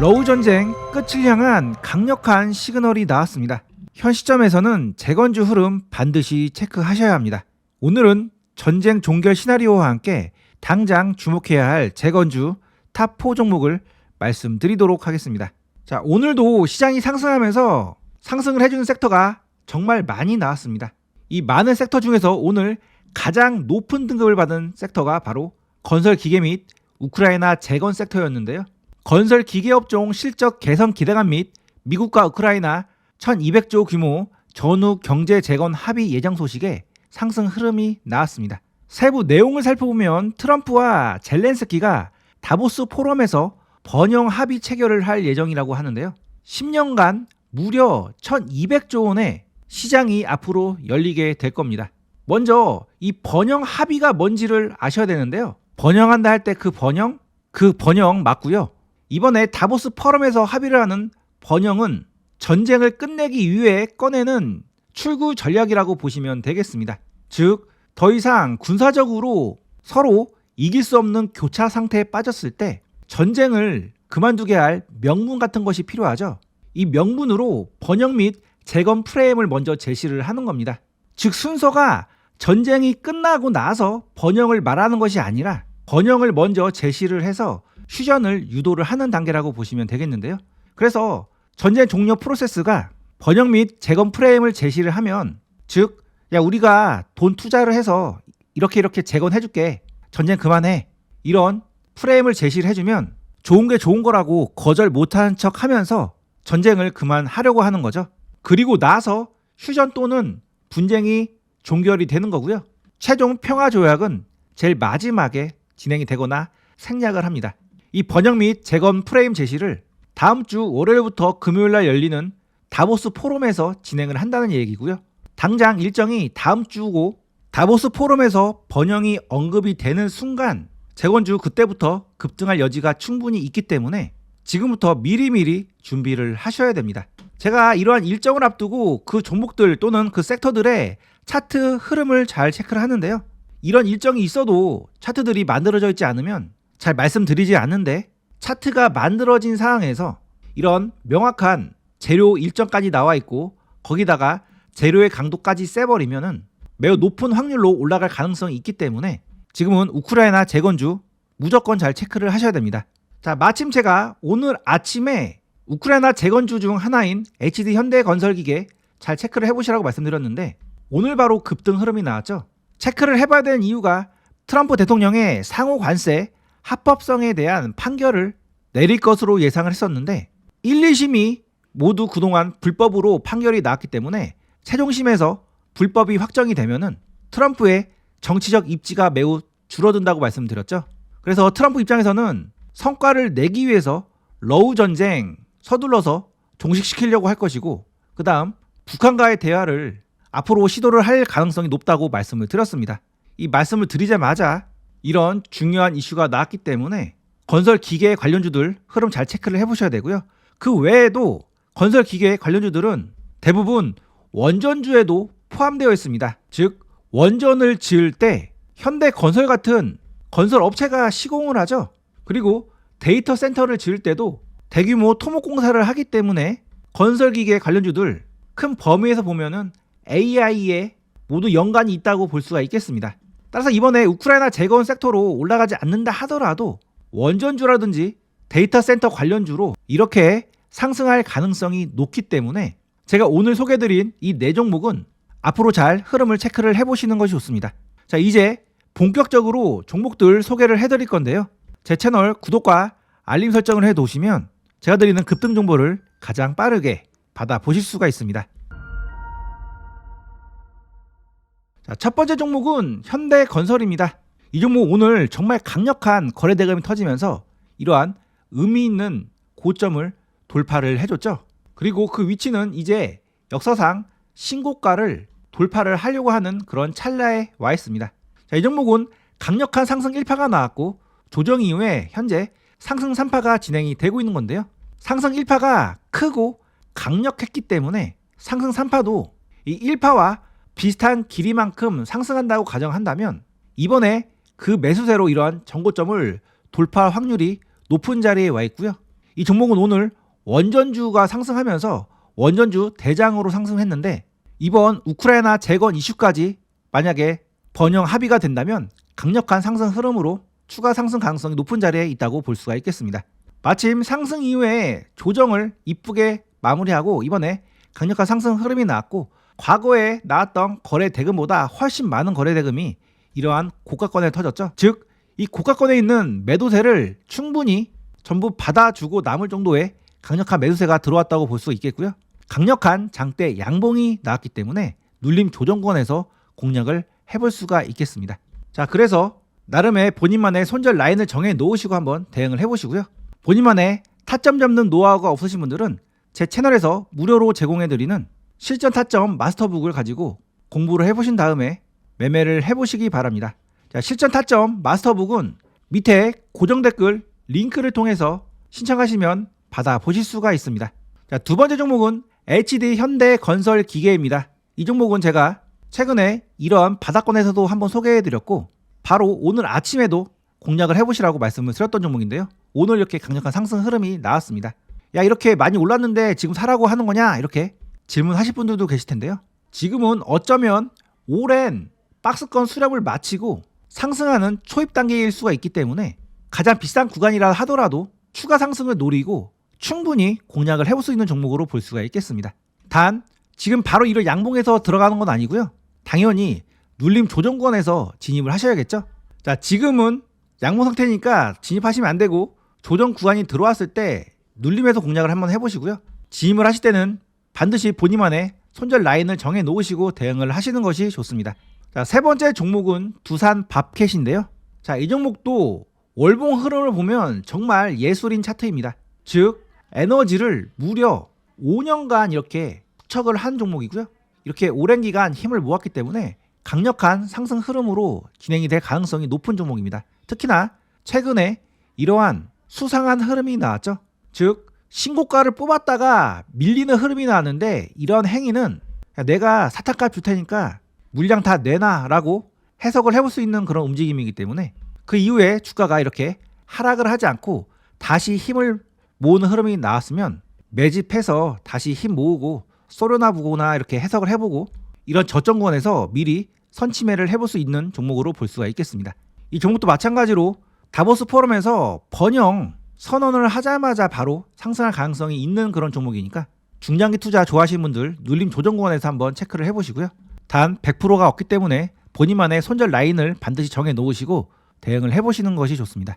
러우 전쟁 끝을 향한 강력한 시그널이 나왔습니다. 현 시점에서는 재건주 흐름 반드시 체크하셔야 합니다. 오늘은 전쟁 종결 시나리오와 함께 당장 주목해야 할 재건주 탑4 종목을 말씀드리도록 하겠습니다. 자, 오늘도 시장이 상승하면서 상승을 해주는 섹터가 정말 많이 나왔습니다. 이 많은 섹터 중에서 오늘 가장 높은 등급을 받은 섹터가 바로 건설 기계 및 우크라이나 재건 섹터였는데요. 건설 기계업종 실적 개선 기대감 및 미국과 우크라이나 1200조 규모 전후 경제 재건 합의 예정 소식에 상승 흐름이 나왔습니다. 세부 내용을 살펴보면 트럼프와 젤렌스키가 다보스 포럼에서 번영 합의 체결을 할 예정이라고 하는데요. 10년간 무려 1200조 원의 시장이 앞으로 열리게 될 겁니다. 먼저 이 번영 합의가 뭔지를 아셔야 되는데요. 번영한다 할 때 그 번영 맞고요. 이번에 다보스 포럼에서 합의를 하는 번영은 전쟁을 끝내기 위해 꺼내는 출구 전략이라고 보시면 되겠습니다. 즉, 더 이상 군사적으로 서로 이길 수 없는 교차 상태에 빠졌을 때 전쟁을 그만두게 할 명분 같은 것이 필요하죠. 이 명분으로 번영 및 재건 프레임을 먼저 제시를 하는 겁니다. 즉, 순서가 전쟁이 끝나고 나서 번영을 말하는 것이 아니라 번영을 먼저 제시를 해서 휴전을 유도를 하는 단계라고 보시면 되겠는데요. 그래서 전쟁 종료 프로세스가 번영 및 재건 프레임을 제시를 하면, 즉, 야, 우리가 돈 투자를 해서 이렇게 재건해줄게, 전쟁 그만해, 이런 프레임을 제시를 해주면 좋은 게 좋은 거라고 거절 못하는 척 하면서 전쟁을 그만하려고 하는 거죠. 그리고 나서 휴전 또는 분쟁이 종결이 되는 거고요. 최종 평화조약은 제일 마지막에 진행이 되거나 생략을 합니다. 이 번영 및 재건 프레임 제시를 다음 주 월요일부터 금요일날 열리는 다보스 포럼에서 진행을 한다는 얘기고요. 당장 일정이 다음 주고 다보스 포럼에서 번영이 언급이 되는 순간 재건주 그때부터 급등할 여지가 충분히 있기 때문에 지금부터 미리미리 준비를 하셔야 됩니다. 제가 이러한 일정을 앞두고 그 종목들 또는 그 섹터들의 차트 흐름을 잘 체크를 하는데요. 이런 일정이 있어도 차트들이 만들어져 있지 않으면 잘 말씀드리지 않는데, 차트가 만들어진 상황에서 이런 명확한 재료 일정까지 나와 있고 거기다가 재료의 강도까지 세버리면은 매우 높은 확률로 올라갈 가능성이 있기 때문에 지금은 우크라이나 재건주 무조건 잘 체크를 하셔야 됩니다. 자, 마침 제가 오늘 아침에 우크라이나 재건주 중 하나인 HD 현대건설기계 잘 체크를 해보시라고 말씀드렸는데 오늘 바로 급등 흐름이 나왔죠. 체크를 해봐야 되는 이유가 트럼프 대통령의 상호 관세 합법성에 대한 판결을 내릴 것으로 예상을 했었는데 1, 2심이 모두 그동안 불법으로 판결이 나왔기 때문에 최종심에서 불법이 확정이 되면은 트럼프의 정치적 입지가 매우 줄어든다고 말씀드렸죠. 그래서 트럼프 입장에서는 성과를 내기 위해서 러우 전쟁 서둘러서 종식시키려고 할 것이고, 그 다음 북한과의 대화를 앞으로 시도를 할 가능성이 높다고 말씀을 드렸습니다. 이 말씀을 드리자마자 이런 중요한 이슈가 나왔기 때문에 건설 기계 관련주들 흐름 잘 체크를 해보셔야 되고요. 그 외에도 건설 기계 관련주들은 대부분 원전주에도 포함되어 있습니다. 즉, 원전을 지을 때 현대건설 같은 건설 업체가 시공을 하죠. 그리고 데이터 센터를 지을 때도 대규모 토목공사를 하기 때문에 건설 기계 관련주들 큰 범위에서 보면은 AI에 모두 연관이 있다고 볼 수가 있겠습니다. 따라서 이번에 우크라이나 재건 섹터로 올라가지 않는다 하더라도 원전주라든지 데이터 센터 관련주로 이렇게 상승할 가능성이 높기 때문에 제가 오늘 소개해드린 이 4종목은 앞으로 잘 흐름을 체크를 해보시는 것이 좋습니다. 자, 이제 본격적으로 종목들 소개를 해드릴 건데요. 제 채널 구독과 알림 설정을 해두시면 제가 드리는 급등 정보를 가장 빠르게 받아보실 수가 있습니다. 자, 첫 번째 종목은 현대건설입니다. 이 종목 오늘 정말 강력한 거래 대금이 터지면서 이러한 의미 있는 고점을 돌파를 해줬죠. 그리고 그 위치는 이제 역사상 신고가를 돌파를 하려고 하는 그런 찰나에 와 있습니다. 자, 이 종목은 강력한 상승 1파가 나왔고 조정 이후에 현재 상승 3파가 진행이 되고 있는 건데요. 상승 1파가 크고 강력했기 때문에 상승 3파도 이 1파와 비슷한 길이만큼 상승한다고 가정한다면 이번에 그 매수세로 이러한 전고점을 돌파할 확률이 높은 자리에 와 있고요. 이 종목은 오늘 원전주가 상승하면서 원전주 대장으로 상승했는데 이번 우크라이나 재건 이슈까지 만약에 번영 합의가 된다면 강력한 상승 흐름으로 추가 상승 가능성이 높은 자리에 있다고 볼 수가 있겠습니다. 마침 상승 이후에 조정을 이쁘게 마무리하고 이번에 강력한 상승 흐름이 나왔고 과거에 나왔던 거래 대금보다 훨씬 많은 거래 대금이 이러한 고가권에 터졌죠. 즉 이 고가권에 있는 매도세를 충분히 전부 받아주고 남을 정도의 강력한 매수세가 들어왔다고 볼 수 있겠고요. 강력한 장대 양봉이 나왔기 때문에 눌림 조정권에서 공략을 해볼 수가 있겠습니다. 자, 그래서 나름의 본인만의 손절 라인을 정해 놓으시고 한번 대응을 해보시고요. 본인만의 타점 잡는 노하우가 없으신 분들은 제 채널에서 무료로 제공해드리는 실전 타점 마스터북을 가지고 공부를 해보신 다음에 매매를 해보시기 바랍니다. 자, 실전 타점 마스터북은 밑에 고정 댓글 링크를 통해서 신청하시면 받아보실 수가 있습니다. 자, 두 번째 종목은 HD 현대건설기계입니다. 이 종목은 제가 최근에 이런 바닥권에서도 한번 소개해드렸고 바로 오늘 아침에도 공략을 해보시라고 말씀을 드렸던 종목인데요. 오늘 이렇게 강력한 상승 흐름이 나왔습니다. 야, 이렇게 많이 올랐는데 지금 사라고 하는 거냐? 이렇게 질문하실 분들도 계실 텐데요. 지금은 어쩌면 오랜 박스권 수렴을 마치고 상승하는 초입 단계일 수가 있기 때문에 가장 비싼 구간이라 하더라도 추가 상승을 노리고 충분히 공략을 해볼 수 있는 종목으로 볼 수가 있겠습니다. 단 지금 바로 이런 양봉에서 들어가는 건 아니고요. 당연히 눌림 조정권에서 진입을 하셔야겠죠. 자, 지금은 양봉 상태니까 진입하시면 안 되고 조정 구간이 들어왔을 때 눌림에서 공략을 한번 해보시고요. 진입을 하실 때는 반드시 본인만의 손절 라인을 정해 놓으시고 대응을 하시는 것이 좋습니다. 자, 세 번째 종목은 두산 밥캣인데요. 자, 이 종목도 월봉 흐름을 보면 정말 예술인 차트입니다. 즉 에너지를 무려 5년간 이렇게 축적을 한 종목이고요. 이렇게 오랜 기간 힘을 모았기 때문에 강력한 상승 흐름으로 진행이 될 가능성이 높은 종목입니다. 특히나 최근에 이러한 수상한 흐름이 나왔죠. 즉 신고가를 뽑았다가 밀리는 흐름이 나왔는데 이런 행위는 내가 사탁값 줄 테니까 물량 다 내놔 라고 해석을 해볼 수 있는 그런 움직임이기 때문에 그 이후에 주가가 이렇게 하락을 하지 않고 다시 힘을 모으는 흐름이 나왔으면 매집해서 다시 힘 모으고 쏘려나 보거나 이렇게 해석을 해보고 이런 저점권에서 미리 선침해를 해볼 수 있는 종목으로 볼 수가 있겠습니다. 이 종목도 마찬가지로 다보스 포럼에서 번영 선언을 하자마자 바로 상승할 가능성이 있는 그런 종목이니까 중장기 투자 좋아하시는 분들 눌림 조정권에서 한번 체크를 해보시고요. 단 100%가 없기 때문에 본인만의 손절 라인을 반드시 정해 놓으시고 대응을 해보시는 것이 좋습니다.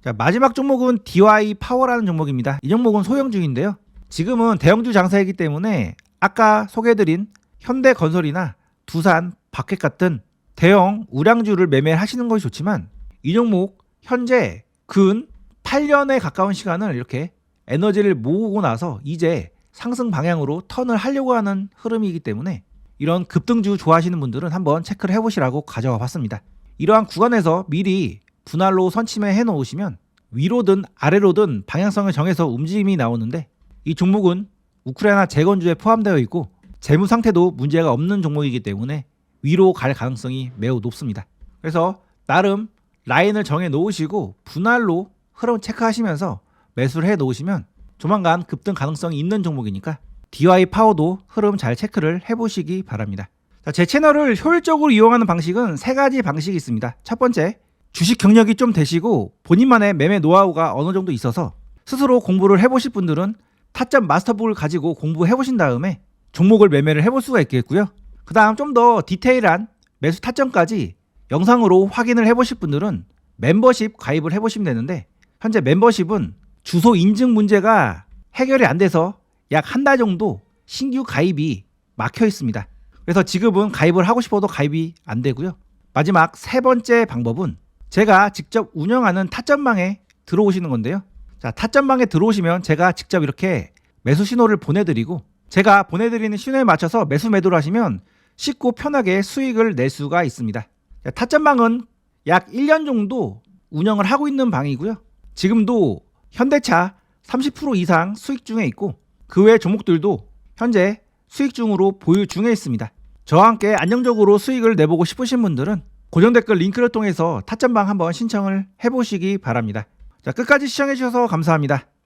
자, 마지막 종목은 DY 파워라는 종목입니다. 이 종목은 소형주인데요. 지금은 대형주 장사이기 때문에 아까 소개해드린 현대건설이나 두산, 밥캣 같은 대형 우량주를 매매하시는 것이 좋지만 이 종목 현재 근 8년에 가까운 시간을 이렇게 에너지를 모으고 나서 이제 상승 방향으로 턴을 하려고 하는 흐름이기 때문에 이런 급등주 좋아하시는 분들은 한번 체크를 해보시라고 가져와 봤습니다. 이러한 구간에서 미리 분할로 선침해 놓으시면 위로든 아래로든 방향성을 정해서 움직임이 나오는데 이 종목은 우크라이나 재건주에 포함되어 있고 재무 상태도 문제가 없는 종목이기 때문에 위로 갈 가능성이 매우 높습니다. 그래서 나름 라인을 정해 놓으시고 분할로 흐름 체크하시면서 매수를 해 놓으시면 조만간 급등 가능성이 있는 종목이니까 DY 파워도 흐름 잘 체크를 해보시기 바랍니다. 자, 제 채널을 효율적으로 이용하는 방식은 세 가지 방식이 있습니다. 첫 번째, 주식 경력이 좀 되시고 본인만의 매매 노하우가 어느 정도 있어서 스스로 공부를 해보실 분들은 타점 마스터북을 가지고 공부해보신 다음에 종목을 매매를 해볼 수가 있겠고요. 그 다음 좀 더 디테일한 매수 타점까지 영상으로 확인을 해보실 분들은 멤버십 가입을 해보시면 되는데 현재 멤버십은 주소 인증 문제가 해결이 안 돼서 약 한 달 정도 신규 가입이 막혀 있습니다. 그래서 지금은 가입을 하고 싶어도 가입이 안 되고요. 마지막 세 번째 방법은 제가 직접 운영하는 타점방에 들어오시는 건데요. 자, 타점방에 들어오시면 제가 직접 이렇게 매수 신호를 보내드리고 제가 보내드리는 신호에 맞춰서 매수 매도를 하시면 쉽고 편하게 수익을 낼 수가 있습니다. 자, 타점방은 약 1년 정도 운영을 하고 있는 방이고요. 지금도 현대차 30% 이상 수익 중에 있고 그 외 종목들도 현재 수익 중으로 보유 중에 있습니다. 저와 함께 안정적으로 수익을 내보고 싶으신 분들은 고정 댓글 링크를 통해서 타점방 한번 신청을 해보시기 바랍니다. 자, 끝까지 시청해주셔서 감사합니다.